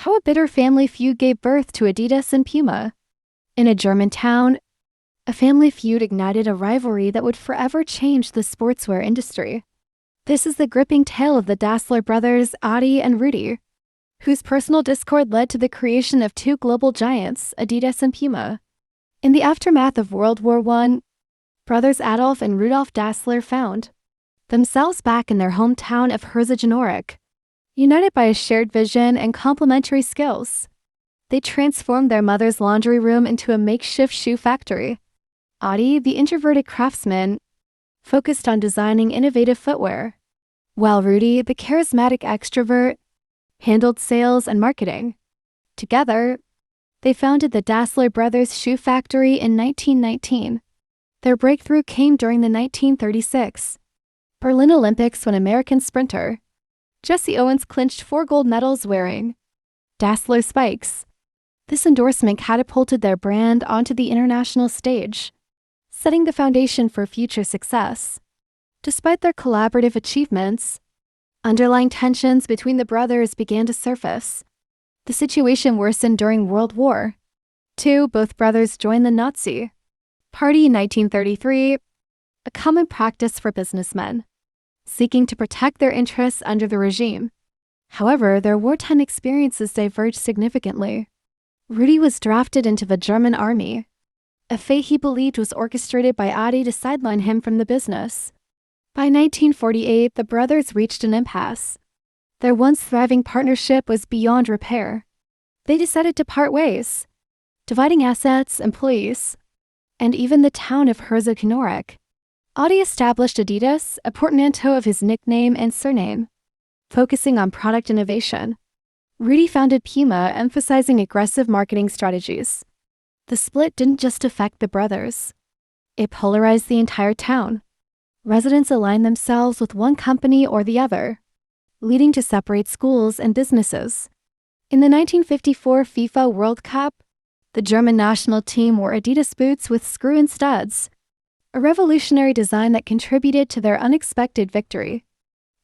How a bitter family feud gave birth to Adidas and Puma. In a German town, a family feud ignited a rivalry that would forever change the sportswear industry. This is the gripping tale of the Dassler brothers, Adi and Rudi, whose personal discord led to the creation of two global giants, Adidas and Puma. In the aftermath of World War I, brothers Adolf and Rudolf Dassler found themselves back in their hometown of Herzogenaurach. United by a shared vision and complementary skills, they transformed their mother's laundry room into a makeshift shoe factory. Adi, the introverted craftsman, focused on designing innovative footwear, while Rudi, the charismatic extrovert, handled sales and marketing. Together, they founded the Dassler Brothers Shoe Factory in 1919. Their breakthrough came during the 1936 Berlin Olympics when American sprinter Jesse Owens clinched 4 gold medals wearing Dassler spikes. This endorsement catapulted their brand onto the international stage, setting the foundation for future success. Despite their collaborative achievements, underlying tensions between the brothers began to surface. The situation worsened during World War II. Both brothers joined the Nazi Party in 1933, a common practice for businessmen seeking to protect their interests under the regime. However, their wartime experiences diverged significantly. Rudi was drafted into the German army, a fate he believed was orchestrated by Adi to sideline him from the business. By 1948, the brothers reached an impasse. Their once thriving partnership was beyond repair. They decided to part ways, dividing assets, employees, and even the town of Herzogenaurach. Adi established Adidas, a portmanteau of his nickname and surname, focusing on product innovation. Rudi founded Puma, emphasizing aggressive marketing strategies. The split didn't just affect the brothers. It polarized the entire town. Residents aligned themselves with one company or the other, leading to separate schools and businesses. In the 1954 FIFA World Cup, the German national team wore Adidas boots with screw-in studs, a revolutionary design that contributed to their unexpected victory.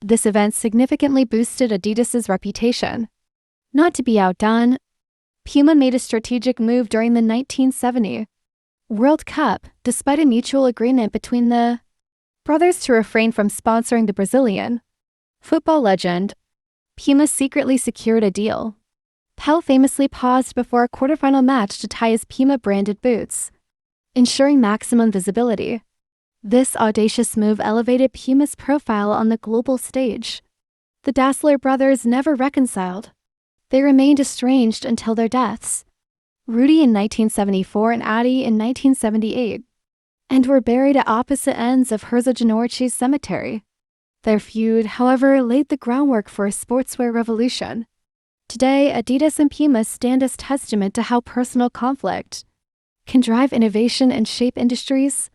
This event significantly boosted Adidas's reputation. Not to be outdone, Puma made a strategic move during the 1970 World Cup, despite a mutual agreement between the brothers to refrain from sponsoring the Brazilian football legend. Puma secretly secured a deal. Pell famously paused before a quarterfinal match to tie his Puma-branded boots, ensuring maximum visibility. This audacious move elevated Puma's profile on the global stage. The Dassler brothers never reconciled. They remained estranged until their deaths, Rudi in 1974 and Adi in 1978, and were buried at opposite ends of Herzogenaurach's cemetery. Their feud, however, laid the groundwork for a sportswear revolution. Today, Adidas and Puma stand as testament to how personal conflict can drive innovation and shape industries.